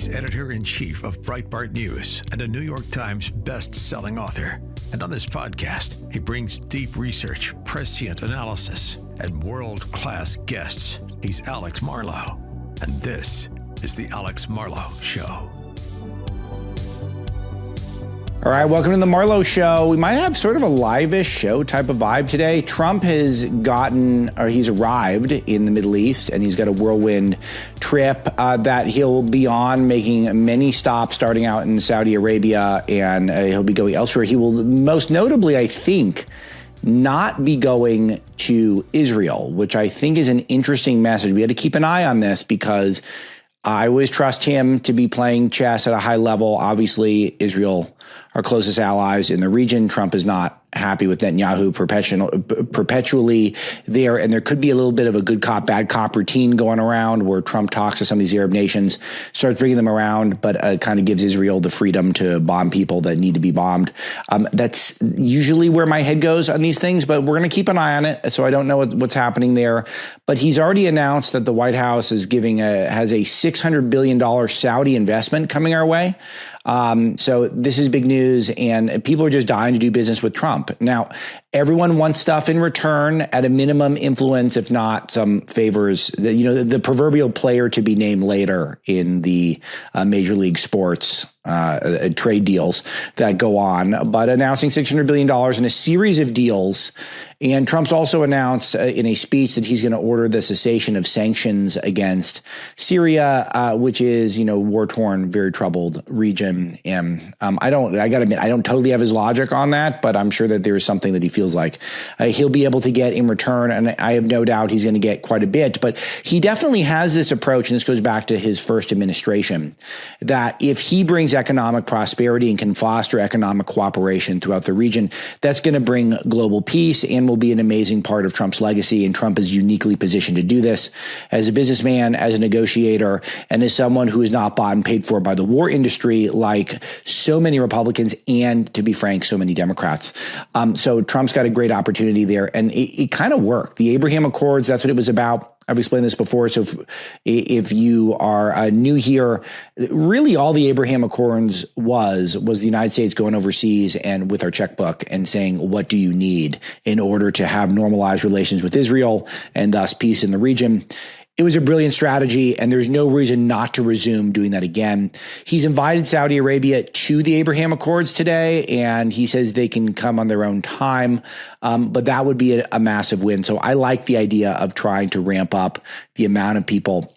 He's editor-in-chief of Breitbart News and a New York Times best-selling author. And on this podcast, he brings deep research, prescient analysis, and world-class guests. He's Alex Marlow, and this is The Alex Marlow Show. All right, welcome to the Marlow Show. We might have sort of a live-ish show type of vibe today. Trump has he's arrived in the Middle East, and he's got a whirlwind trip that he'll be on, making many stops starting out in Saudi Arabia, and he'll be going elsewhere. He will most notably, I think, not be going to Israel, which I think is an interesting message. We had to keep an eye on this because I always trust him to be playing chess at a high level. Obviously, Israel, our closest allies in the region. Trump is not happy with Netanyahu perpetually there. And there could be a little bit of a good cop, bad cop routine going around where Trump talks to some of these Arab nations, starts bringing them around, but kind of gives Israel the freedom to bomb people that need to be bombed. That's usually where my head goes on these things, but we're going to keep an eye on it. So I don't know what's happening there. But he's already announced that the White House is has a $600 billion Saudi investment coming our way. So this is big news, and people are just dying to do business with Trump. Now, everyone wants stuff in return, at a minimum influence, if not some favors. The proverbial player to be named later in the Major League Sports trade deals that go on, but announcing $600 billion in a series of deals. And Trump's also announced in a speech that he's going to order the cessation of sanctions against Syria, which is, war-torn, very troubled region. And I got to admit, I don't totally have his logic on that, but I'm sure that there's something that he feels like he'll be able to get in return. And I have no doubt he's going to get quite a bit. But he definitely has this approach, and this goes back to his first administration, that if he brings economic prosperity and can foster economic cooperation throughout the region, that's going to bring global peace and will be an amazing part of Trump's legacy. And Trump is uniquely positioned to do this as a businessman, as a negotiator, and as someone who is not bought and paid for by the war industry like so many Republicans and, to be frank, so many Democrats. So Trump's got a great opportunity there, and it kind of worked. The Abraham Accords, that's what it was about. I've explained this before, so if you are new here, really all the Abraham Accords was the United States going overseas and with our checkbook and saying, what do you need in order to have normalized relations with Israel and thus peace in the region? It was a brilliant strategy, and there's no reason not to resume doing that again. He's invited Saudi Arabia to the Abraham Accords today, and he says they can come on their own time, but that would be a massive win. So I like the idea of trying to ramp up the amount of people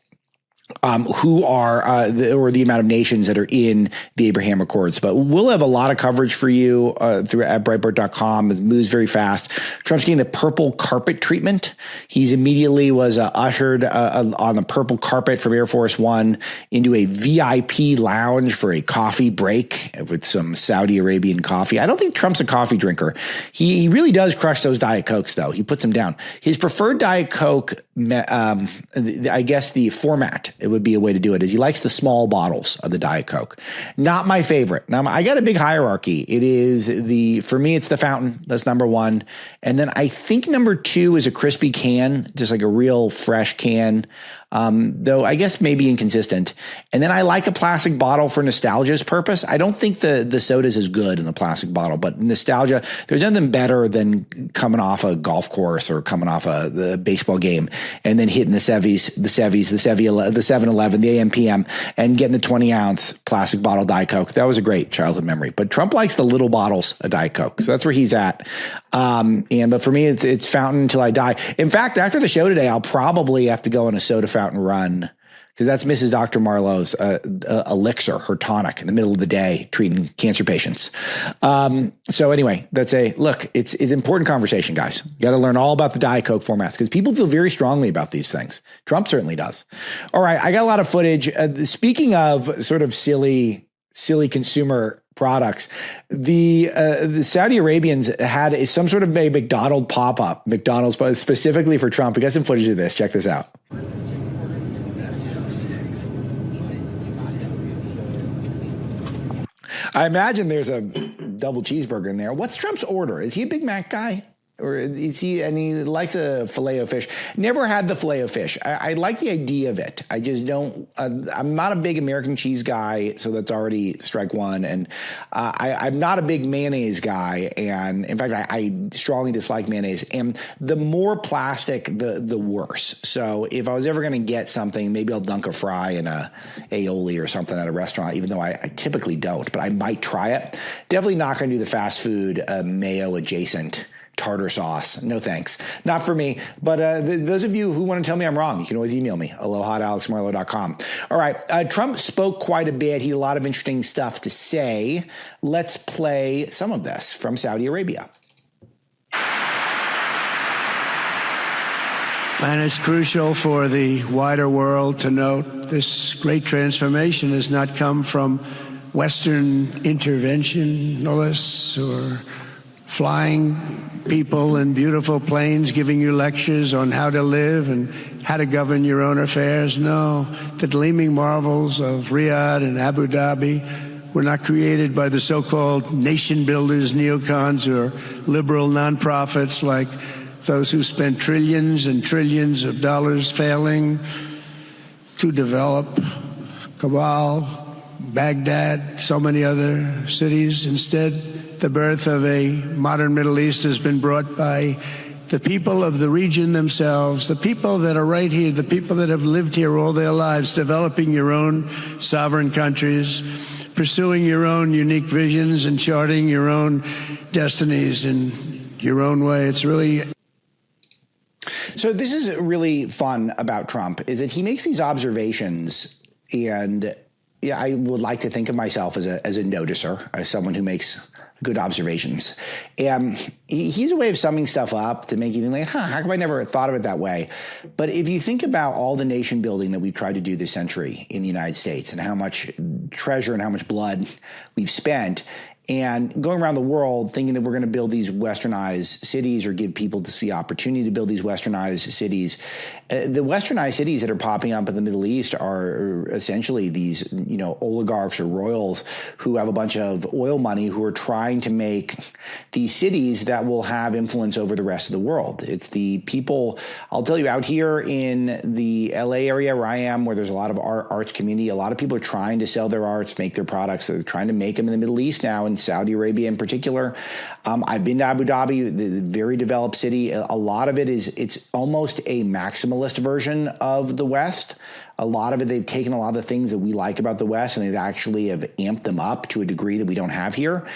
who are, or the amount of nations that are in the Abraham Accords. But we'll have a lot of coverage for you through at Breitbart.com. It moves very fast. Trump's getting the purple carpet treatment. He's immediately was ushered on the purple carpet from Air Force One into a VIP lounge for a coffee break with some Saudi Arabian coffee. I don't think Trump's a coffee drinker. He really does crush those Diet Cokes, though. He puts them down. His preferred Diet Coke, I guess the format, it would be a way to do it, is he likes the small bottles of the Diet Coke. Not my favorite. Now, I got a big hierarchy. For me, it's the fountain. That's number one. And then I think number two is a crispy can, just like a real fresh can. Though I guess maybe inconsistent. And then I like a plastic bottle for nostalgia's purpose. I don't think the soda's as good in the plastic bottle, but nostalgia, there's nothing better than coming off a golf course or coming off the baseball game and then hitting the 7-Eleven, the AM PM, and getting the 20-ounce plastic bottle Diet Coke. That was a great childhood memory. But Trump likes the little bottles of Diet Coke. So that's where he's at. But for me, it's fountain until I die. In fact, after the show today, I'll probably have to go on a soda fountain run, because that's Mrs. Dr. Marlow's elixir, her tonic in the middle of the day, treating cancer patients. So anyway, it's an important conversation, guys. You got to learn all about the Diet Coke formats because people feel very strongly about these things. Trump certainly does. All right, I got a lot of footage. Speaking of sort of silly consumer products, the Saudi Arabians had some sort of a McDonald's pop-up, McDonald's specifically for Trump. We got some footage of this. Check this out. I imagine there's a double cheeseburger in there. What's Trump's order? Is he a Big Mac guy? and he likes a filet of fish. Never had the filet of fish. I like the idea of it. I just don't. I'm not a big American cheese guy, so that's already strike one. And I'm not a big mayonnaise guy. And in fact, I strongly dislike mayonnaise. And the more plastic, the worse. So if I was ever going to get something, maybe I'll dunk a fry in a aioli or something at a restaurant, even though I typically don't. But I might try it. Definitely not going to do the fast food mayo adjacent tartar sauce. No thanks. Not for me. But those of you who want to tell me I'm wrong, you can always email me, aloha@alexmarlowe.com. All right. Trump spoke quite a bit. He had a lot of interesting stuff to say. Let's play some of this from Saudi Arabia. And it's crucial for the wider world to note this great transformation has not come from Western interventionists or flying people in beautiful planes giving you lectures on how to live and how to govern your own affairs. No, the gleaming marvels of Riyadh and Abu Dhabi were not created by the so-called nation builders, neocons, or liberal nonprofits like those who spent trillions and trillions of dollars failing to develop Kabul, Baghdad, so many other cities. Instead, the birth of a modern Middle East has been brought by the people of the region themselves, the people that are right here, the people that have lived here all their lives, developing your own sovereign countries, pursuing your own unique visions and charting your own destinies in your own way. It's really... So this is really fun about Trump, is that he makes these observations, and yeah, I would like to think of myself as a noticer, as someone who makes good observations. And he's a way of summing stuff up to make you think like, how come I never thought of it that way? But if you think about all the nation building that we've tried to do this century in the United States and how much treasure and how much blood we've spent, and going around the world thinking that we're going to build these westernized cities or give people the opportunity to build these westernized cities. The westernized cities that are popping up in the Middle East are essentially these, oligarchs or royals who have a bunch of oil money who are trying to make these cities that will have influence over the rest of the world. It's the people, I'll tell you, out here in the LA area where I am, where there's a lot of arts community, a lot of people are trying to sell their arts, make their products. They're trying to make them in the Middle East now, in Saudi Arabia in particular. I've been to Abu Dhabi, the very developed city. A lot of it it's almost a maximalist version of the West. A lot of it, they've taken a lot of the things that we like about the West and they actually have amped them up to a degree that we don't have here.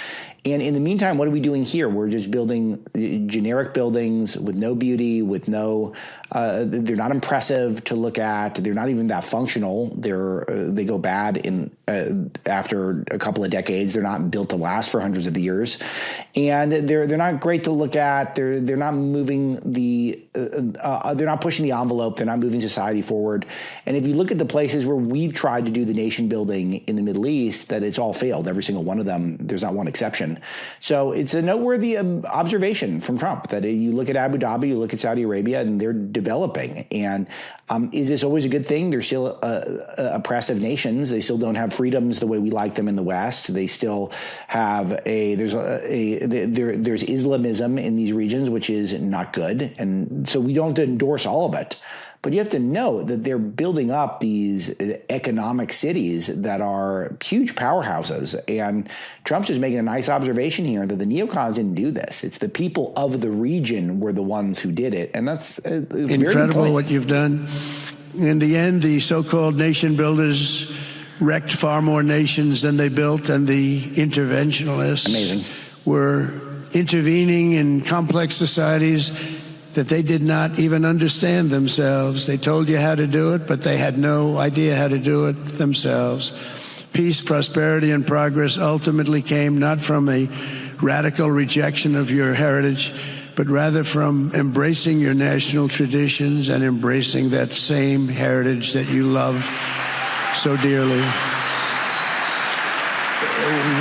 And in the meantime, what are we doing here? We're just building generic buildings with no beauty, with no, they're not impressive to look at. They're not even that functional. They go bad after a couple of decades. They're not built to last for hundreds of years. And they're not great to look at. They're not moving they're not pushing the envelope. They're not moving society forward. And if you look at the places where we've tried to do the nation building in the Middle East, that it's all failed. Every single one of them, there's not one exception. So it's a noteworthy observation from Trump that you look at Abu Dhabi, you look at Saudi Arabia, and they're developing. And is this always a good thing? They're still oppressive nations. They still don't have freedoms the way we like them in the West. They still have there's Islamism in these regions, which is not good. And so we don't have to endorse all of it. But you have to know that they're building up these economic cities that are huge powerhouses. And Trump's just making a nice observation here that the neocons didn't do this. It's the people of the region were the ones who did it. And that's incredible what you've done. In the end, the so-called nation builders wrecked far more nations than they built, and the interventionists were intervening in complex societies that they did not even understand themselves. They told you how to do it, but they had no idea how to do it themselves. Peace, prosperity, and progress ultimately came not from a radical rejection of your heritage, but rather from embracing your national traditions and embracing that same heritage that you love so dearly.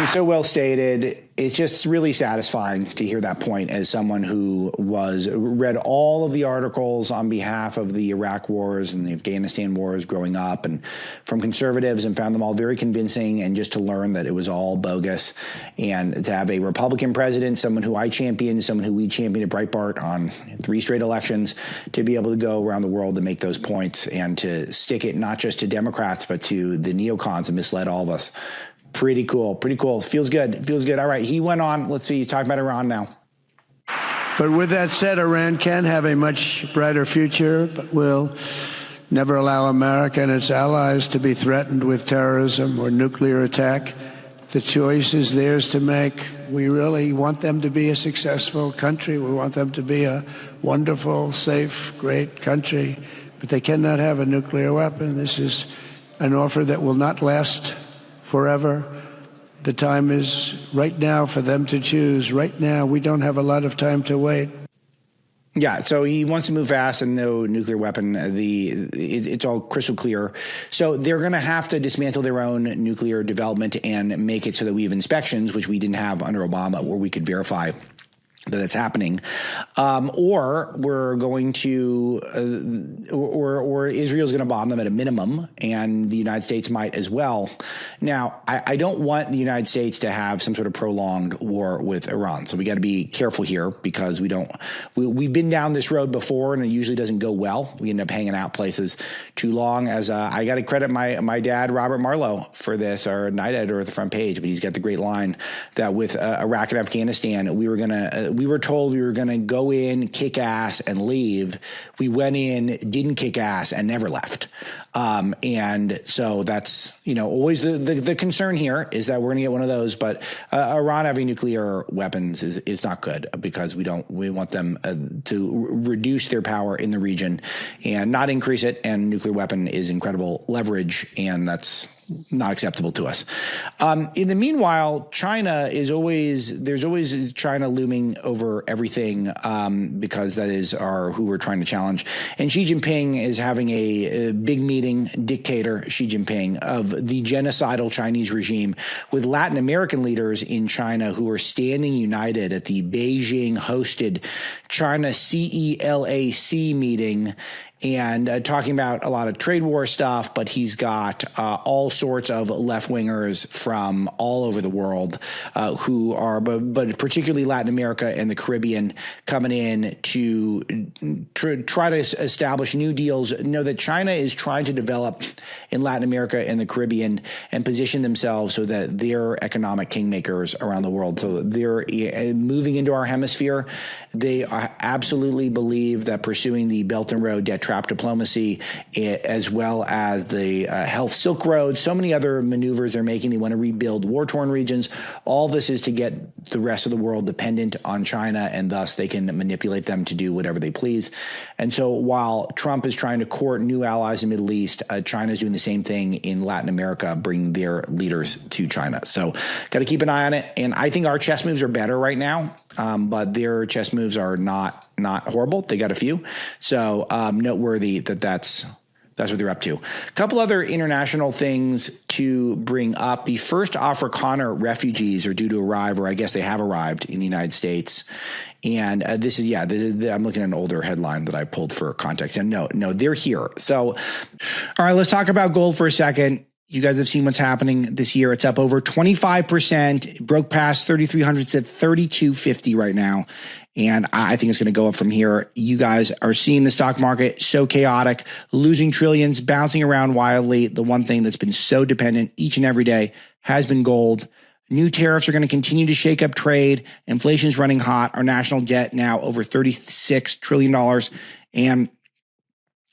So well stated. It's just really satisfying to hear that point as someone who read all of the articles on behalf of the Iraq wars and the Afghanistan wars growing up, and from conservatives, and found them all very convincing, and just to learn that it was all bogus, and to have a Republican president, someone who I championed, someone who we championed at Breitbart on 3 straight elections, to be able to go around the world and make those points and to stick it not just to Democrats but to the neocons that misled all of us. Pretty cool. Feels good. All right, he went on. Let's see, he's talking about Iran now. But with that said, Iran can have a much brighter future, but will never allow America and its allies to be threatened with terrorism or nuclear attack. The choice is theirs to make. We really want them to be a successful country. We want them to be a wonderful, safe, great country. But they cannot have a nuclear weapon. This is an offer that will not last forever. The time is right now for them to choose. Right now, we don't have a lot of time to wait. Yeah, so he wants to move fast and no nuclear weapon. It's all crystal clear. So they're going to have to dismantle their own nuclear development and make it so that we have inspections, which we didn't have under Obama, where we could verify that it's happening, or we're going to, or Israel's going to bomb them at a minimum, and the United States might as well. Now, I don't want the United States to have some sort of prolonged war with Iran, so we got to be careful here, because we've been down this road before, and it usually doesn't go well. We end up hanging out places too long. As I got to credit my dad, Robert Marlowe, for this, our night editor at the front page, but he's got the great line that with Iraq and Afghanistan, we were told we were going to go in, kick ass, and leave. We went in, didn't kick ass, and never left. And so that's, always the concern here is that we're going to get one of those. But Iran having nuclear weapons is not good, because we want them to reduce their power in the region and not increase it. And nuclear weapon is incredible leverage, and that's not acceptable to us. In the meanwhile, there's always China looming over everything, because that is who we're trying to challenge. And Xi Jinping is having a big meeting, dictator Xi Jinping, of the genocidal Chinese regime, with Latin American leaders in China who are standing united at the Beijing hosted China CELAC meeting, and talking about a lot of trade war stuff. But he's got all sorts of left-wingers from all over the world who are, but particularly Latin America and the Caribbean, coming in to try to establish new deals. Know that China is trying to develop in Latin America and the Caribbean and position themselves so that they're economic kingmakers around the world. So they're moving into our hemisphere. They absolutely believe that pursuing the Belt and Road debt trap diplomacy, as well as the Health Silk Road, so many other maneuvers they're making. They want to rebuild war-torn regions. All this is to get the rest of the world dependent on China, and thus they can manipulate them to do whatever they please. And so while Trump is trying to court new allies in the Middle East, China is doing the same thing in Latin America, bringing their leaders to China. So got to keep an eye on it. And I think our chess moves are better right now, but their chess moves are not horrible. They got a few. So noteworthy that's what they're up to. A couple other international things to bring up. The first Afrikaner refugees are due to arrive, or I guess they have arrived in the United States. And this is I'm looking at an older headline that I pulled for context. And no, they're here. So, all right, let's talk about gold for a second. You guys have seen what's happening this year. It's up over 25%. It broke past 3,300. It's at 3,250 right now. And I think it's going to go up from here. You guys are seeing the stock market so chaotic, losing trillions, bouncing around wildly. The one thing that's been so dependent each and every day has been gold. New tariffs are going to continue to shake up trade. Inflation's running hot. Our national debt now over $36 trillion. And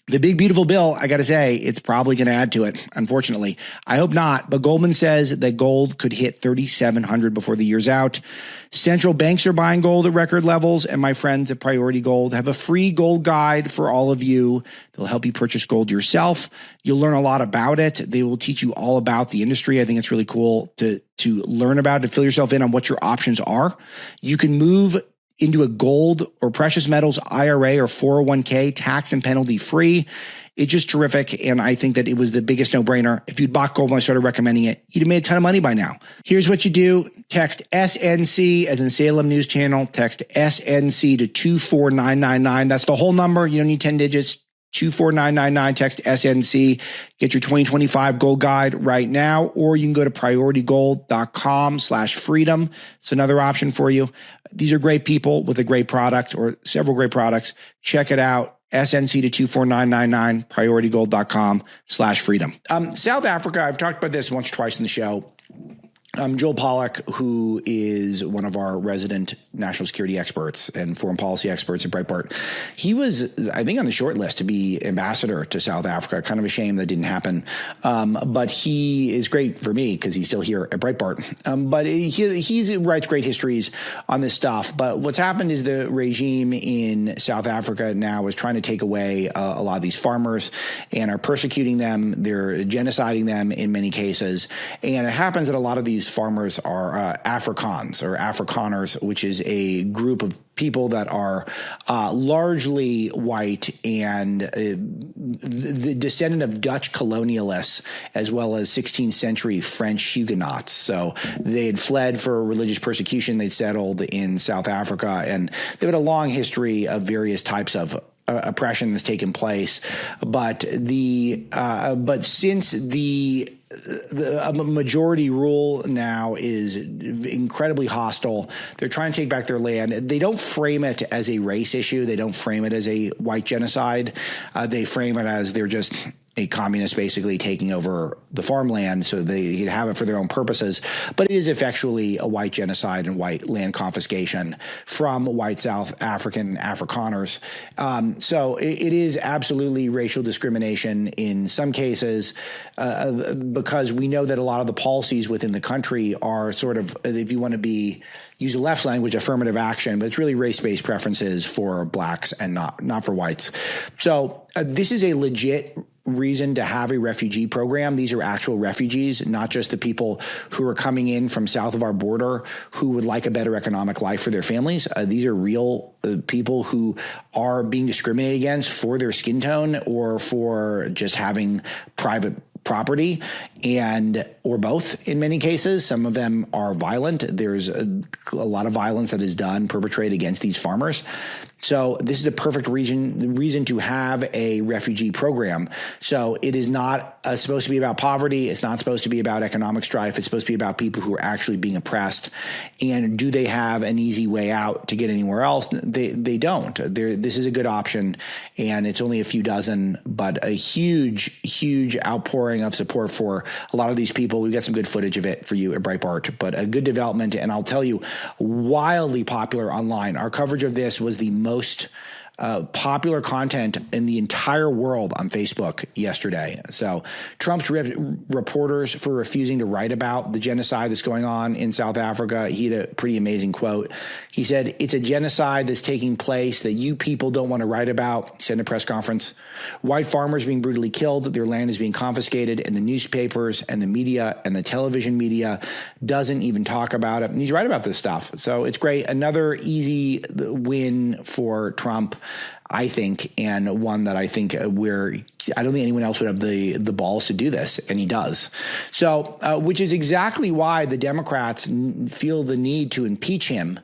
the big, beautiful bill, I got to say, it's probably going to add to it, unfortunately. I hope not, but Goldman says that gold could hit 3,700 before the year's out. Central banks are buying gold at record levels, and my friends at Priority Gold have a free gold guide for all of you. They'll help you purchase gold yourself. You'll learn a lot about it. They will teach you all about the industry. I think it's really cool to learn about, to fill yourself in on what your options are. You can move into a gold or precious metals IRA or 401k tax and penalty free. It's just terrific, and I think that it was the biggest no-brainer. If you'd bought gold when I started recommending it, you'd have made a ton of money by now. Here's what you do. Text SNC, as in Salem News Channel. Text SNC to 24999. That's the whole number. You don't need 10 digits. 24999, text SNC. Get your 2025 gold guide right now, or you can go to prioritygold.com/freedom. It's another option for you. These are great people with a great product or several great products. Check it out. SNC to 24999, prioritygold.com/freedom. South Africa, I've talked about this once or twice in the show. Joel Pollack, who is one of our resident national security experts and foreign policy experts at Breitbart, he was, I think, on the short list to be ambassador to South Africa. Kind of a shame that didn't happen. But he is great for me because he's still here at Breitbart. But he writes great histories on this stuff. But what's happened is the regime in South Africa now is trying to take away a lot of these farmers and are persecuting them. They're genociding them in many cases. And it happens that a lot of these farmers are Afrikaans or Afrikaners, which is a group of people that are largely white and the descendant of Dutch colonialists, as well as 16th century French Huguenots. So they had fled for religious persecution. They'd settled in South Africa, and they've had a long history of various types of oppression that's taken place. But since the majority rule now is incredibly hostile. They're trying to take back their land. They don't frame it as a race issue. They don't frame it as a white genocide. They frame it as they're just a communist basically taking over the farmland so they can have it for their own purposes. But it is effectually a white genocide and white land confiscation from white South African Afrikaners. So it is absolutely racial discrimination in some cases because we know that a lot of the policies within the country are sort of, if you want to use the left language, affirmative action, but it's really race-based preferences for blacks and not for whites. So this is a legit reason to have a refugee program. These are actual refugees, not just the people who are coming in from south of our border who would like a better economic life for their families. These are real people who are being discriminated against for their skin tone or for just having private property or both in many cases. Some of them are violent. There's a lot of violence that is perpetrated against these farmers. So this is a perfect reason to have a refugee program. So it is not supposed to be about poverty. It's not supposed to be about economic strife. It's supposed to be about people who are actually being oppressed. And do they have an easy way out to get anywhere else? They don't. This is a good option, and it's only a few dozen, but a huge, huge outpouring of support for a lot of these people. We've got some good footage of it for you at Breitbart, but a good development. And I'll tell you, wildly popular online. Our coverage of this was the most popular content in the entire world on Facebook yesterday. So Trump's reporters for refusing to write about the genocide that's going on in South Africa. He had a pretty amazing quote. He said, "It's a genocide that's taking place that you people don't want to write about," he said in a press conference. "White farmers being brutally killed, their land is being confiscated, and the newspapers and the media and the television media doesn't even talk about it." And he's right about this stuff. So it's great. Another easy win for Trump, I think, and one that I think I don't think anyone else would have the balls to do this, and he does. So, which is exactly why the Democrats feel the need to impeach him.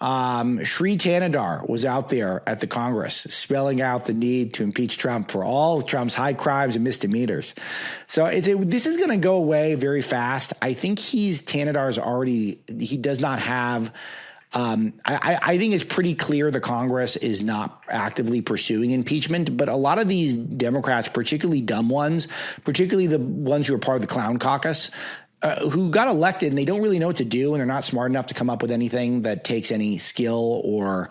Sri Tanadar was out there at the Congress spelling out the need to impeach Trump for all of Trump's high crimes and misdemeanors. So this is going to go away very fast. I think he does not have. I think it's pretty clear the Congress is not actively pursuing impeachment, but a lot of these Democrats, particularly dumb ones, particularly the ones who are part of the clown caucus, who got elected and they don't really know what to do and they're not smart enough to come up with anything that takes any skill or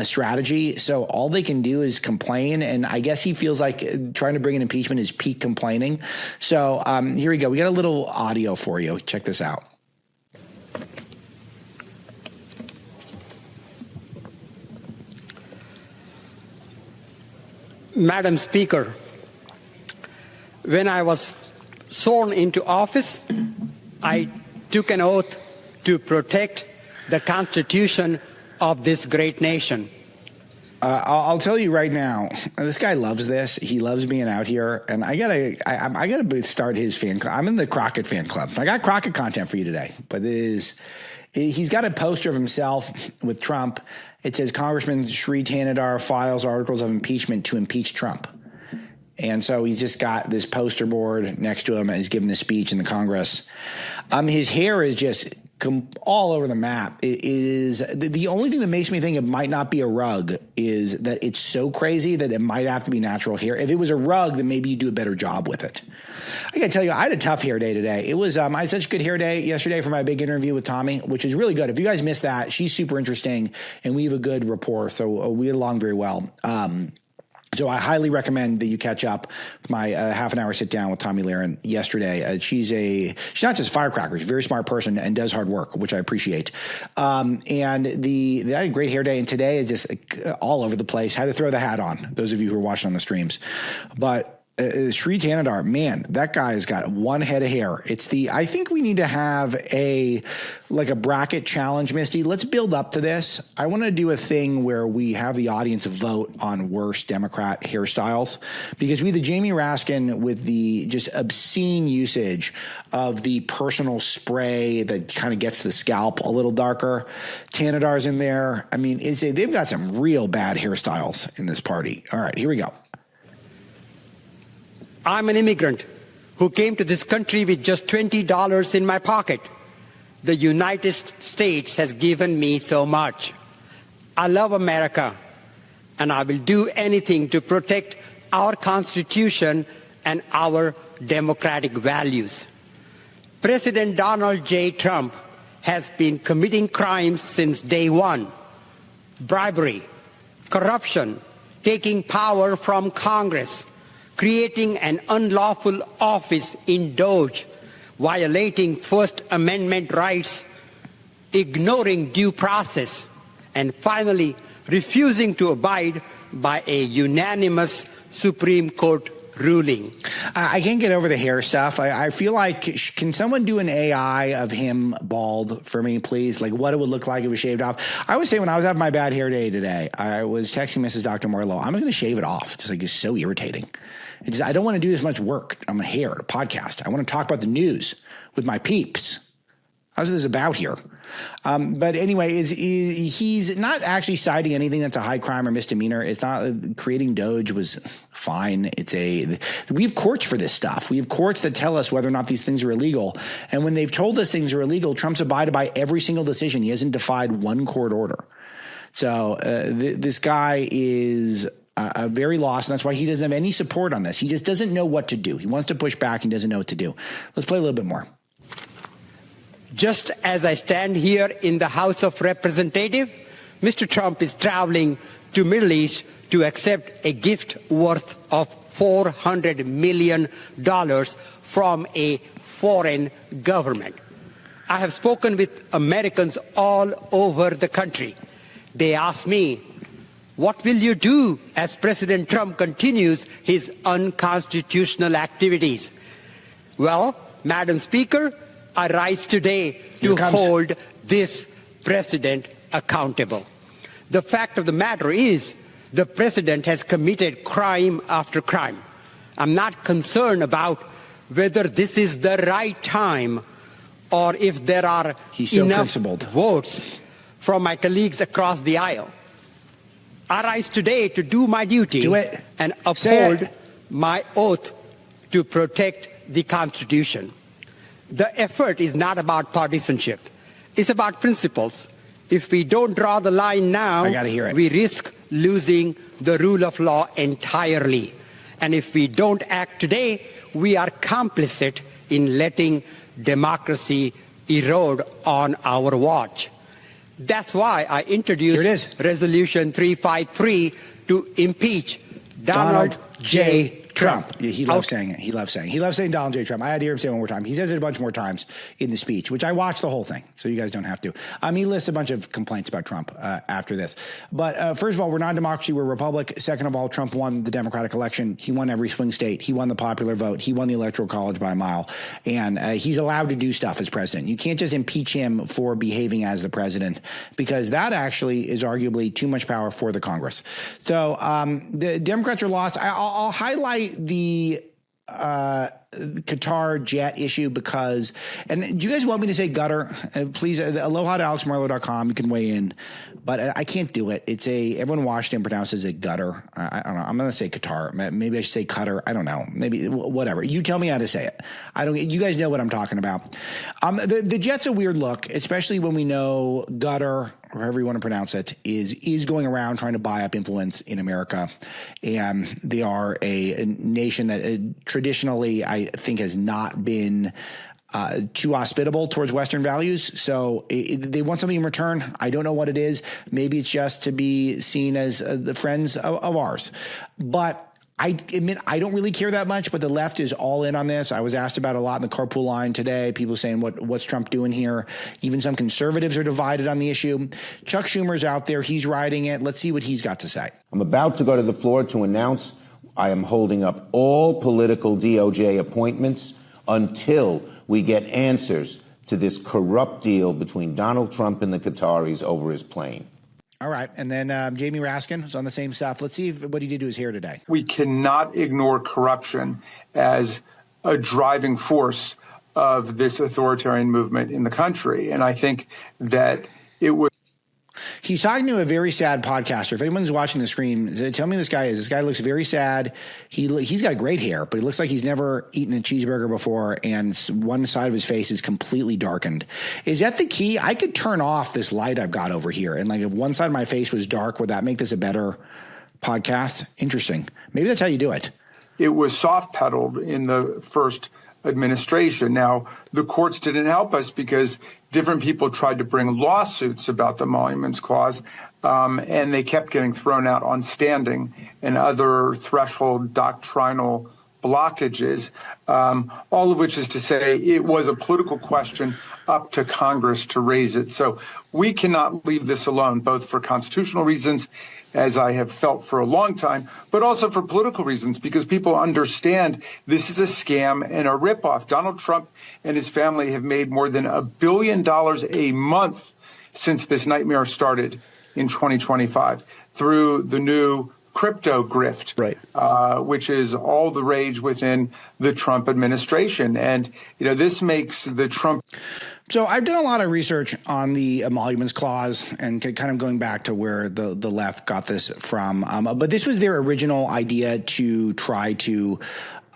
strategy. So all they can do is complain. And I guess he feels like trying to bring an impeachment is peak complaining. So here we go. We got a little audio for you. Check this out. Madam Speaker, when I was sworn into office, I took an oath to protect the Constitution of this great nation. I'll tell you right now, this guy loves this. He loves being out here, and I gotta start his fan club. I'm in the Crockett fan club. I got Crockett content for you today, but he's got a poster of himself with Trump. It says Congressman Sri Tanadar files articles of impeachment to impeach Trump. And so he's just got this poster board next to him as he's giving the speech in the Congress. His hair is just all over the map. It is the only thing that makes me think it might not be a rug is that it's so crazy that it might have to be natural hair. If it was a rug, then maybe you do a better job with it. I gotta tell you, I had a tough hair day today. It was I had such a good hair day yesterday for my big interview with Tommy, which is really good. If you guys missed that, she's super interesting, and we have a good rapport. So we get along very well. So I highly recommend that you catch up with my half an hour sit down with Tommy Lahren yesterday. She's not just a firecracker. She's a very smart person and does hard work, which I appreciate. And I had a great hair day, and today is just all over the place. Had to throw the hat on, those of you who are watching on the streams. But Sri Tanadar, man, that guy has got one head of hair. I think we need to have a bracket challenge, Misty. Let's build up to this. I want to do a thing where we have the audience vote on worst Democrat hairstyles, because we had the Jamie Raskin with the just obscene usage of the personal spray that kind of gets the scalp a little darker. Tanadar's in there. I mean, they've got some real bad hairstyles in this party. All right, here we go. I'm an immigrant who came to this country with just $20 in my pocket. The United States has given me so much. I love America, and I will do anything to protect our Constitution and our democratic values. President Donald J. Trump has been committing crimes since day one: bribery, corruption, taking power from Congress, creating an unlawful office in DOJ, violating First Amendment rights, ignoring due process, and finally refusing to abide by a unanimous Supreme Court ruling. I can't get over the hair stuff. I feel like, can someone do an AI of him bald for me, please? Like what it would look like if it was shaved off. I would say when I was having my bad hair day today, I was texting Mrs. Dr. Marlowe, I'm going to shave it off. Just like it's so irritating. I don't want to do this much work on my hair, a podcast. I want to talk about the news with my peeps. How's this about here? But anyway, he's not actually citing anything that's a high crime or misdemeanor. It's not creating DOJ was fine. We have courts for this stuff. We have courts that tell us whether or not these things are illegal. And when they've told us things are illegal, Trump's abided by every single decision. He hasn't defied one court order. So this guy is very lost, and that's why he doesn't have any support on this. He just doesn't know what to do. He wants to push back and doesn't know what to do. Let's play a little bit more. Just as I stand here in the House of Representatives, Mr. Trump is traveling to Middle East to accept a gift worth of $400 million from a foreign government. I have spoken with Americans all over the country. They ask me, what will you do as President Trump continues his unconstitutional activities? Well, Madam Speaker, I rise today to hold this president accountable. The fact of the matter is the president has committed crime after crime. I'm not concerned about whether this is the right time or if there are enough votes from my colleagues across the aisle. I rise today to do my duty and uphold my oath to protect the Constitution. The effort is not about partisanship. It's about principles. If we don't draw the line now, we risk losing the rule of law entirely. And if we don't act today, we are complicit in letting democracy erode on our watch. That's why I introduced Resolution 353 to impeach Donald J. Trump. Yeah, he loves saying it. He loves saying Donald J. Trump. I had to hear him say it one more time. He says it a bunch more times in the speech, which I watched the whole thing, so you guys don't have to. He lists a bunch of complaints about Trump after this. But first of all, we're not a democracy, we're a republic. Second of all, Trump won the Democratic election. He won every swing state. He won the popular vote. He won the Electoral College by a mile. And he's allowed to do stuff as president. You can't just impeach him for behaving as the president, because that actually is arguably too much power for the Congress. So the Democrats are lost. I'll highlight the Qatar jet issue because, and do you guys want me to say gutter? Please, aloha to alexmarlowe.com. You can weigh in, but I can't do it. Everyone in Washington pronounces it gutter. I don't know. I'm going to say Qatar. Maybe I should say Qatar. I don't know. Maybe whatever. You tell me how to say it. You guys know what I'm talking about. The jet's a weird look, especially when we know gutter, or however you want to pronounce it, is going around trying to buy up influence in America. And they are a nation that traditionally, I think, has not been too hospitable towards Western values. So they want something in return. I don't know what it is. Maybe it's just to be seen as the friends of ours. But I admit I don't really care that much, but the left is all in on this. I was asked about it a lot in the carpool line today. People saying, what's Trump doing here? Even some conservatives are divided on the issue. Chuck Schumer's out there. He's riding it. Let's see what he's got to say. I'm about to go to the floor to announce I am holding up all political DOJ appointments until we get answers to this corrupt deal between Donald Trump and the Qataris over his plane. All right. And then Jamie Raskin is on the same stuff. Let's see what he did to his hair today. We cannot ignore corruption as a driving force of this authoritarian movement in the country. And I think that it would. He's talking to a very sad podcaster. If anyone's watching the stream, tell me who this guy is. This guy looks very sad. He's got great hair, but he looks like he's never eaten a cheeseburger before, and one side of his face is completely darkened. Is that the key? I could turn off this light I've got over here, and like if one side of my face was dark, would that make this a better podcast? Interesting. Maybe that's how you do it. It was soft pedaled in the first administration. Now, the courts didn't help us because different people tried to bring lawsuits about the Emoluments Clause, and they kept getting thrown out on standing and other threshold doctrinal blockages, all of which is to say it was a political question up to Congress to raise it. So we cannot leave this alone, both for constitutional reasons, as I have felt for a long time, but also for political reasons, because people understand this is a scam and a ripoff. Donald Trump and his family have made more than $1 billion a month since this nightmare started in 2025 through the new crypto grift, right, which is all the rage within the Trump administration. And, this makes the Trump. So I've done a lot of research on the Emoluments Clause and kind of going back to where the left got this from. But this was their original idea to try to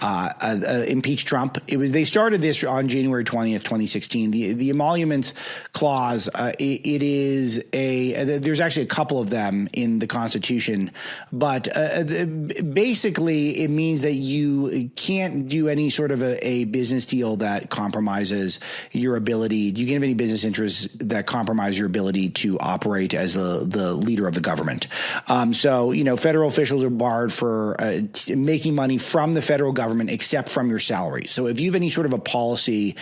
impeach Trump. They started this on January 20th, 2016. The Emoluments Clause, there's actually a couple of them in the Constitution, but basically it means that you can't do any sort of a business deal that compromises your ability. You can't have any business interests that compromise your ability to operate as the leader of the government. So, federal officials are barred for making money from the federal government except from your salary. So if you have any sort of a policy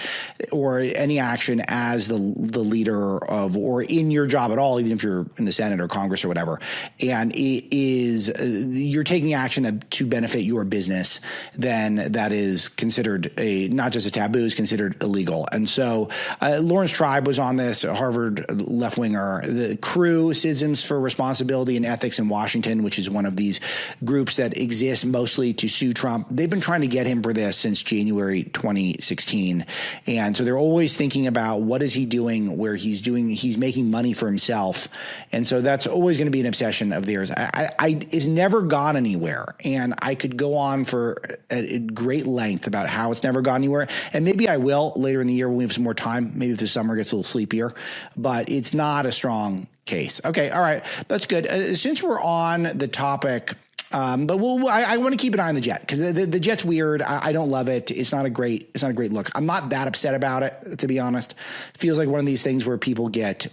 or any action as the leader of, or in your job at all, even if you're in the Senate or Congress or whatever, and it is you're taking action to benefit your business, then that is considered not just a taboo, is considered illegal. And so Lawrence Tribe was on this, a Harvard left-winger. The CREW, Citizens for Responsibility and Ethics in Washington, which is one of these groups that exists mostly to sue Trump. They've been trying to get him for this since January 2016. And so they're always thinking about what is he doing where he's making money for himself. And so that's always going to be an obsession of theirs. It's never gone anywhere. And I could go on for a great length about how it's never gone anywhere. And maybe I will later in the year when we have some more time, maybe if the summer gets a little sleepier, but it's not a strong case. Okay. All right. That's good. Since we're on the topic But I want to keep an eye on the jet because the jet's weird. I don't love it. It's not a great look. I'm not that upset about it, to be honest. It feels like one of these things where people get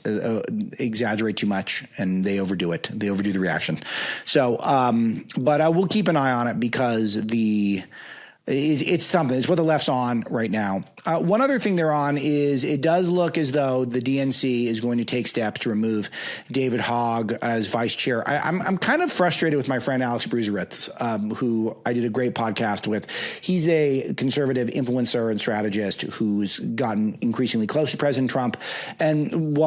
exaggerate too much and they overdo it. They overdo the reaction. So, but I will keep an eye on it because it's something. It's what the left's on right now. One other thing they're on is it does look as though the DNC is going to take steps to remove David Hogg as vice chair. I'm kind of frustrated with my friend Alex Bruseritz, who I did a great podcast with. He's a conservative influencer and strategist who's gotten increasingly close to President Trump and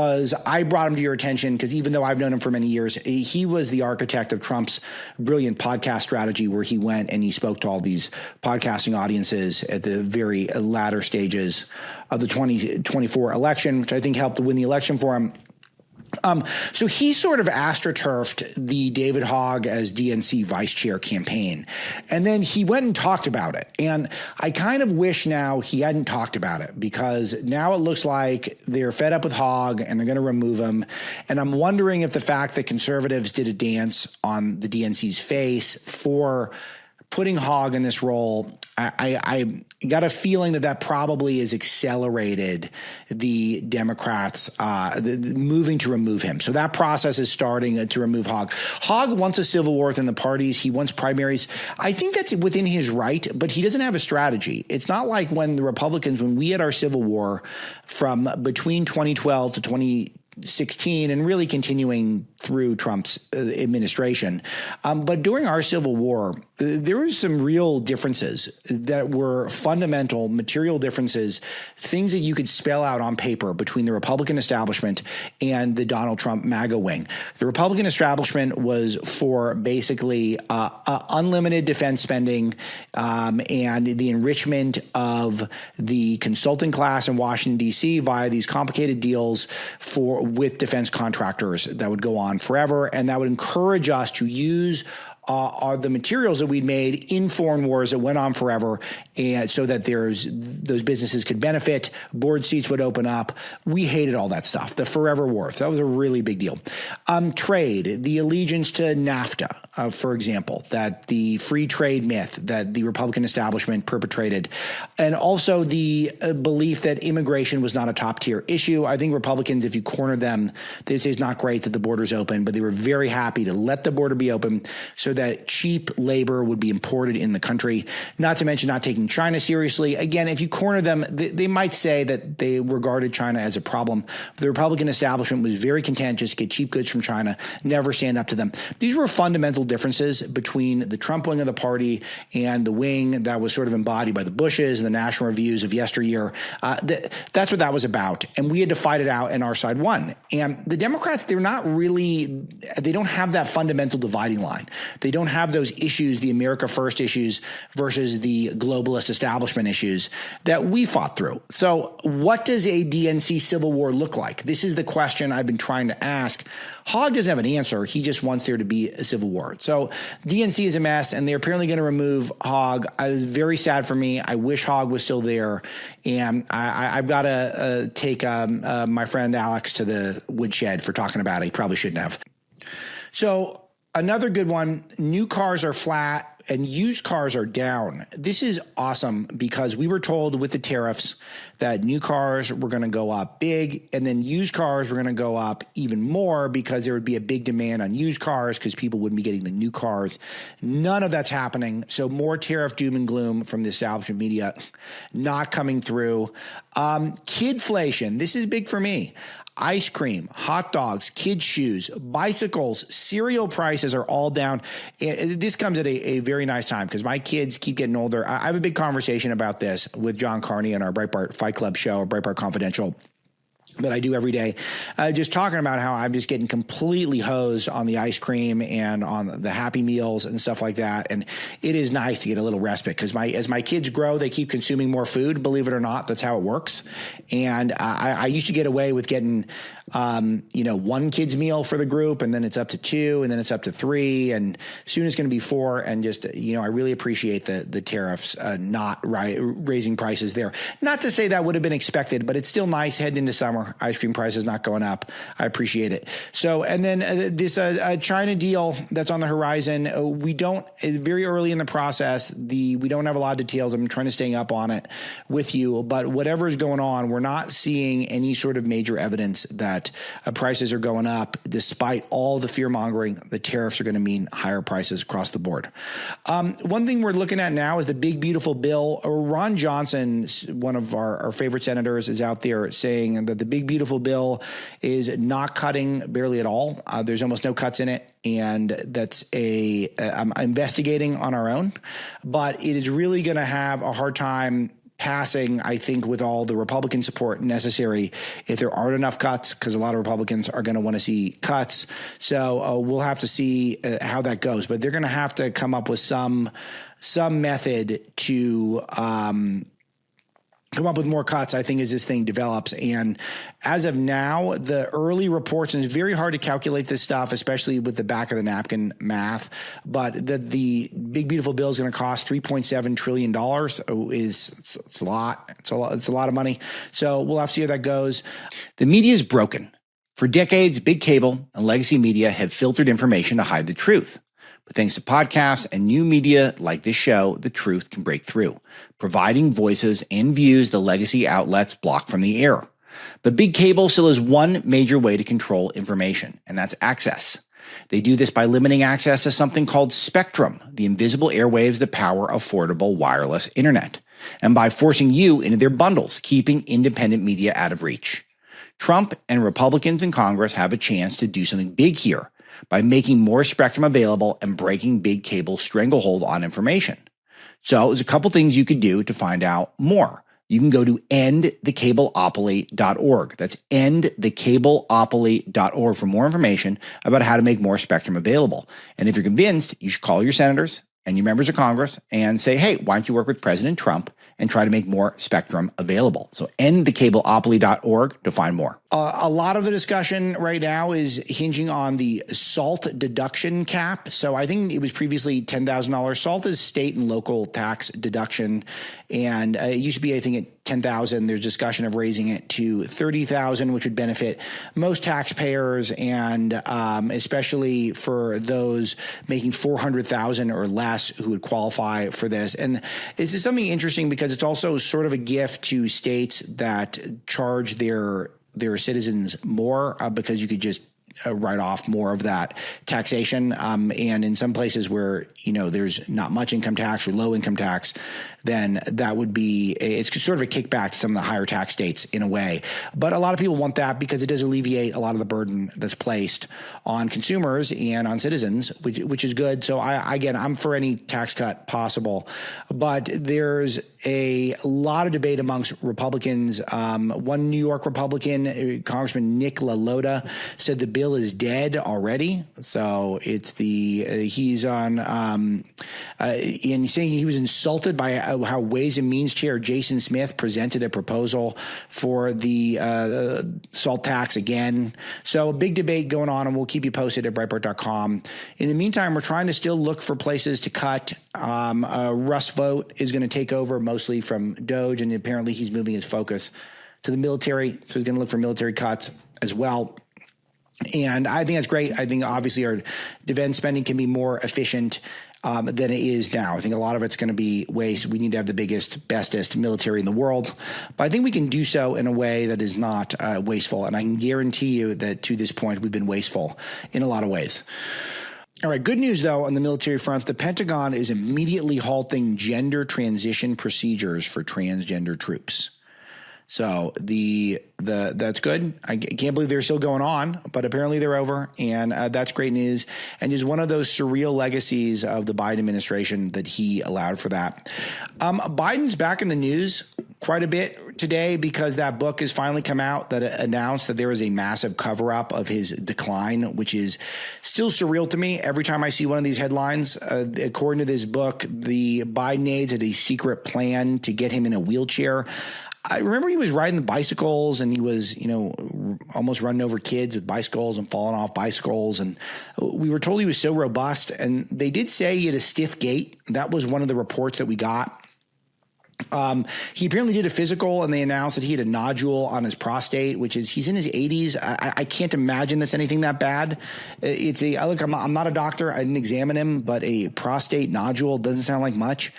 I brought him to your attention because even though I've known him for many years, he was the architect of Trump's brilliant podcast strategy where he went and he spoke to all these podcasting audiences at the very latter stages of the 2024 election, which I think helped to win the election for him. So he sort of astroturfed the David Hogg as DNC vice chair campaign. And then he went and talked about it. And I kind of wish now he hadn't talked about it because now it looks like they're fed up with Hogg and they're going to remove him. And I'm wondering if the fact that conservatives did a dance on the DNC's face for putting Hogg in this role, I got a feeling that probably has accelerated the Democrats moving to remove him. So that process is starting to remove Hogg. Hogg wants a civil war within the parties. He wants primaries. I think that's within his right, but he doesn't have a strategy. It's not like when the Republicans, when we had our civil war from between 2012 to 2016 and really continuing through Trump's administration. But during our civil war, there was some real differences that were fundamental material differences, things that you could spell out on paper between the Republican establishment and the Donald Trump MAGA wing. The Republican establishment was for basically unlimited defense spending and the enrichment of the consulting class in Washington, D.C. via these complicated deals with defense contractors that would go on forever, and that would encourage us to use the materials that we'd made in foreign wars that went on forever, and so that those businesses could benefit, board seats would open up. We hated all that stuff. The forever war, that was a really big deal. Trade, the allegiance to NAFTA, for example, that the free trade myth that the Republican establishment perpetrated, and also the belief that immigration was not a top tier issue. I think Republicans, if you cornered them, they'd say it's not great that the border's open, but they were very happy to let the border be open so that cheap labor would be imported in the country, not to mention not taking China seriously. Again, if you corner them, they might say that they regarded China as a problem. The Republican establishment was very content just to get cheap goods from China, never stand up to them. These were fundamental differences between the Trump wing of the party and the wing that was sort of embodied by the Bushes and the National Reviews of yesteryear. That's what that was about. And we had to fight it out, and our side won. And the Democrats, they don't have that fundamental dividing line. They don't have those issues, the America First issues versus the globalist establishment issues that we fought through. So what does a DNC civil war look like? This is the question I've been trying to ask. Hogg doesn't have an answer. He just wants there to be a civil war. So DNC is a mess, and they're apparently going to remove Hogg. It's very sad for me. I wish Hogg was still there. And I've got to take my friend Alex to the woodshed for talking about it. He probably shouldn't have. So another good one, new cars are flat and used cars are down. This is awesome because we were told with the tariffs that new cars were going to go up big, and then used cars were going to go up even more because there would be a big demand on used cars because people wouldn't be getting the new cars. None of that's happening. So more tariff doom and gloom from the establishment media not coming through. Kidflation. This is big for me. Ice cream, hot dogs, kids' shoes, bicycles, cereal prices are all down. And this comes at a very nice time because my kids keep getting older. I have a big conversation about this with John Carney on our Breitbart Fight Club show, or Breitbart Confidential, that I do every day, just talking about how I'm just getting completely hosed on the ice cream and on the Happy Meals and stuff like that. And it is nice to get a little respite because as my kids grow, they keep consuming more food. Believe it or not, that's how it works. And I used to get away with getting one kid's meal for the group, and then it's up to 2, and then it's up to 3, and soon it's going to be 4. And just, I really appreciate the tariffs not raising prices there. Not to say that would have been expected, but it's still nice heading into summer. Ice cream prices not going up. I appreciate it. So, and then this China deal that's on the horizon, we don't, very early in the process, we don't have a lot of details. I'm trying to stay up on it with you, but whatever is going on, we're not seeing any sort of major evidence that prices are going up, despite all the fear mongering. The tariffs are going to mean higher prices across the board. One thing we're looking at now is the big, beautiful bill. Ron Johnson, one of our favorite senators, is out there saying that the big, beautiful bill is not cutting barely at all. There's almost no cuts in it. And that's I'm investigating on our own, but it is really going to have a hard time passing, I think, with all the Republican support necessary if there aren't enough cuts, because a lot of Republicans are going to want to see cuts. So we'll have to see how that goes. But they're going to have to come up with some method to come up with more cuts, I think, as this thing develops. And as of now, the early reports, and it's very hard to calculate this stuff, especially with the back of the napkin math, but the big, beautiful bill is going to cost $3.7 trillion. It's a lot. It's a lot of money. So we'll have to see how that goes. The media is broken. For decades, big cable and legacy media have filtered information to hide the truth. But thanks to podcasts and new media like this show, the truth can break through, providing voices and views the legacy outlets block from the air. But big cable still has one major way to control information, and that's access. They do this by limiting access to something called spectrum, the invisible airwaves that power affordable wireless internet, and by forcing you into their bundles, keeping independent media out of reach. Trump and Republicans in Congress have a chance to do something big here by making more spectrum available and breaking big cable's stranglehold on information. So there's a couple things you could do to find out more. You can go to endthecableopoly.org. That's endthecableopoly.org for more information about how to make more spectrum available. And if you're convinced, you should call your senators and your members of Congress and say, hey, why don't you work with President Trump and try to make more spectrum available? So endthecableopoly.org to find more. A lot of the discussion right now is hinging on the SALT deduction cap. So I think it was previously $10,000. SALT is state and local tax deduction. And it used to be, I think, at $10,000. There's discussion of raising it to $30,000, which would benefit most taxpayers, and especially for those making $400,000 or less who would qualify for this. And this is something interesting because it's also sort of a gift to states that charge their citizens more because you could just write off more of that taxation. And in some places where, there's not much income tax or low income tax, then that would be, it's sort of a kickback to some of the higher tax states in a way. But a lot of people want that because it does alleviate a lot of the burden that's placed on consumers and on citizens, which is good. So I'm for any tax cut possible. But there's a lot of debate amongst Republicans. One New York Republican, Congressman Nick LaLota, said the bill is dead already. So it's he's on, and he's saying he was insulted by how Ways and Means Chair Jason Smith presented a proposal for the SALT tax again. So a big debate going on, and we'll keep you posted at Breitbart.com. In the meantime, we're trying to still look for places to cut. Russ Vought is going to take over mostly from DOGE, and apparently he's moving his focus to the military. So he's going to look for military cuts as well. And I think that's great. I think obviously our defense spending can be more efficient than it is now. I think a lot of it's going to be waste. We need to have the biggest, bestest military in the world. But I think we can do so in a way that is not wasteful. And I can guarantee you that to this point, we've been wasteful in a lot of ways. All right, good news, though, on the military front. The Pentagon is immediately halting gender transition procedures for transgender troops. So that's good. I can't believe they're still going on, but apparently they're over, and that's great news. And just one of those surreal legacies of the Biden administration that he allowed for that. Biden's back in the news quite a bit today because that book has finally come out that announced that there is a massive cover-up of his decline, which is still surreal to me. Every time I see one of these headlines, according to this book, the Biden aides had a secret plan to get him in a wheelchair. I remember he was riding the bicycles and he was, almost running over kids with bicycles and falling off bicycles. And we were told he was so robust. And they did say he had a stiff gait. That was one of the reports that we got. He apparently did a physical, and they announced that he had a nodule on his prostate, which is, he's in his 80s. I can't imagine that's anything that bad. I'm not a doctor. I didn't examine him, but a prostate nodule doesn't sound like much.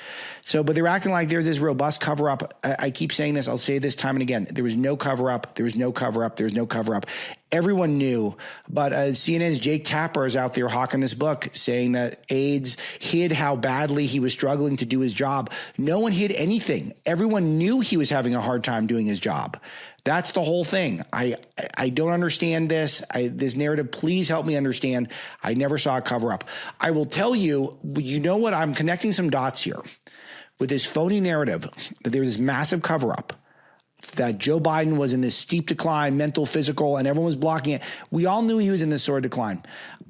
So, but they're acting like there's this robust cover up. I keep saying this. I'll say this time and again. There was no cover up. There was no cover up. There was no cover up. Everyone knew, but CNN's Jake Tapper is out there hawking this book saying that AIDS hid how badly he was struggling to do his job. No one hid anything. Everyone knew he was having a hard time doing his job. That's the whole thing. I don't understand this. This narrative, please help me understand. I never saw a cover up. I will tell you, you know what? I'm connecting some dots here with this phony narrative that there was this massive cover up, that Joe Biden was in this steep decline, mental, physical, and everyone was blocking it. We all knew he was in this sort of decline.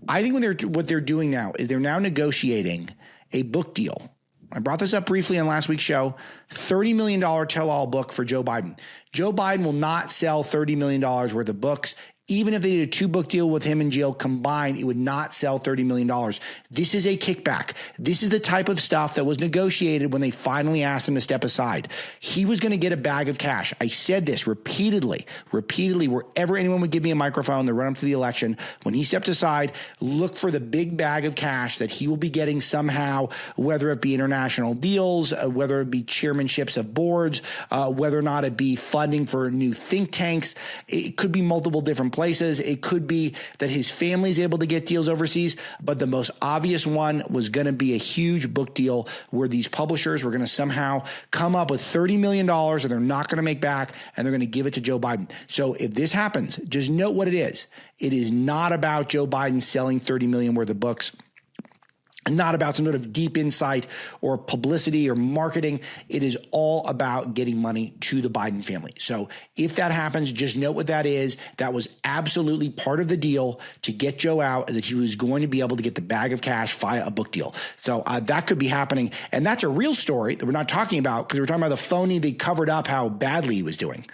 I think what they're doing now is they're now negotiating a book deal. I brought this up briefly on last week's show, $30 million tell-all book for Joe Biden. Joe Biden will not sell $30 million worth of books. Even if they did a 2-book deal with him and Jill combined, it would not sell $30 million. This is a kickback. This is the type of stuff that was negotiated when they finally asked him to step aside. He was going to get a bag of cash. I said this repeatedly, wherever anyone would give me a microphone to run up to the election. When he stepped aside, look for the big bag of cash that he will be getting somehow, whether it be international deals, whether it be chairmanships of boards, whether or not it be funding for new think tanks. It could be multiple different places. It could be that his family's able to get deals overseas, but the most obvious one was going to be a huge book deal where these publishers were going to somehow come up with $30 million that they're not going to make back, and they're going to give it to Joe Biden. So if this happens, just note what it is. It is not about Joe Biden selling $30 million worth of books. Not about some sort of deep insight or publicity or marketing. It is all about getting money to the Biden family. So if that happens, just note what that is. That was absolutely part of the deal to get Joe out, is that he was going to be able to get the bag of cash via a book deal. So that could be happening. And that's a real story that we're not talking about, because we're talking about the phony. They covered up how badly he was doing.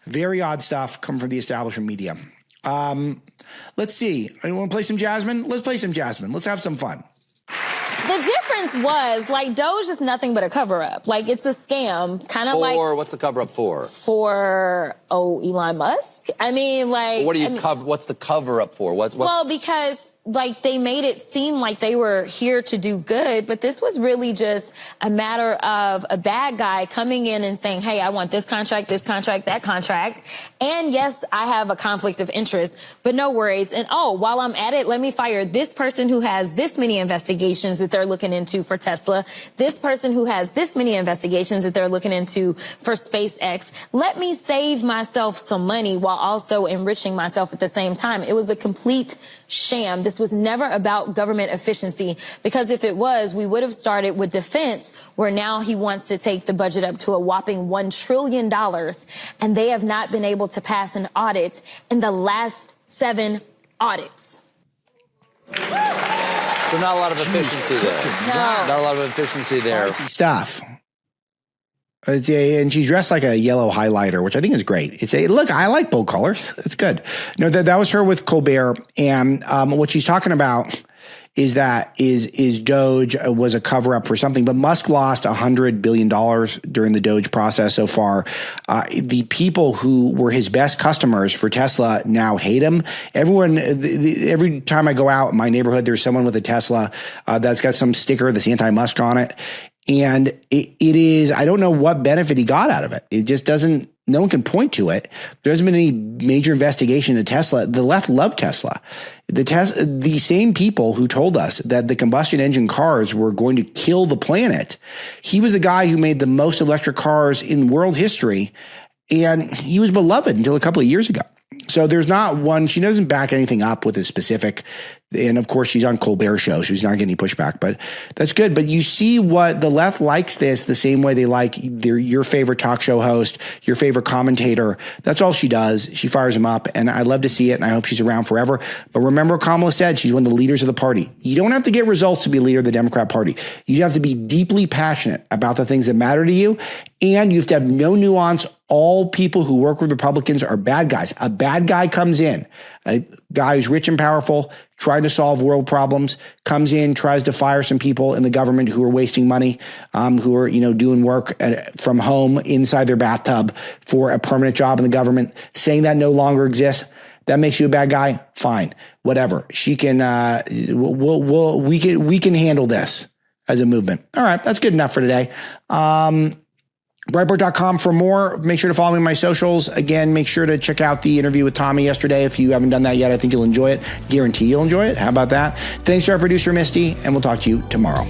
Very odd stuff coming from the establishment media. Let's see. I want to play some Jasmine. Let's play some Jasmine. Let's have some fun. The difference was, like, Doge is nothing but a cover-up. Like, it's a scam, kind of like... For, what's the cover-up for? For, Elon Musk? I mean, like... What's the cover-up for? Well, because, like, they made it seem like they were here to do good, but this was really just a matter of a bad guy coming in and saying, hey, I want this contract, that contract. And yes, I have a conflict of interest, but no worries. And while I'm at it, let me fire this person who has this many investigations that they're looking into for Tesla, this person who has this many investigations that they're looking into for SpaceX. Let me save myself some money while also enriching myself at the same time. It was a complete sham. This was never about government efficiency, because if it was, we would have started with defense, where now he wants to take the budget up to a whopping $1 trillion, and they have not been able to pass an audit in the last 7 audits. So not a lot of efficiency there. No. Not a lot of efficiency there. Stuff. And she's dressed like a yellow highlighter, which I think is great. Look, I like bold colors. It's good. No, that was her with Colbert. And what she's talking about is that is Doge was a cover up for something, but Musk lost $100 billion during the Doge process so far. The people who were his best customers for Tesla now hate him. Everyone, every time I go out in my neighborhood, there's someone with a Tesla that's got some sticker that's anti-Musk on it. And it is, I don't know what benefit he got out of it. It just doesn't, no one can point to it. There hasn't been any major investigation into Tesla. The left love Tesla. The same people who told us that the combustion engine cars were going to kill the planet. He was the guy who made the most electric cars in world history. And he was beloved until a couple of years ago. So there's not one, she doesn't back anything up with a specific And of course, she's on Colbert Show, so she's not getting any pushback, but that's good. But you see what the left likes this the same way they like your favorite talk show host, your favorite commentator. That's all she does. She fires them up, and I love to see it, and I hope she's around forever. But remember what Kamala said, she's one of the leaders of the party. You don't have to get results to be a leader of the Democrat Party. You have to be deeply passionate about the things that matter to you, and you have to have no nuance. All people who work with Republicans are bad guys. A bad guy comes in, a guy who's rich and powerful, trying to solve world problems, comes in, tries to fire some people in the government who are wasting money, who are, doing work from home inside their bathtub for a permanent job in the government, saying that no longer exists. That makes you a bad guy. Fine, whatever. She can. We can handle this as a movement. All right, that's good enough for today. Breitbart.com for more. Make sure to follow me on my socials. Again, make sure to check out the interview with Tommy yesterday. If you haven't done that yet, I think you'll enjoy it. Guarantee you'll enjoy it. How about that? Thanks to our producer, Misty, and we'll talk to you tomorrow.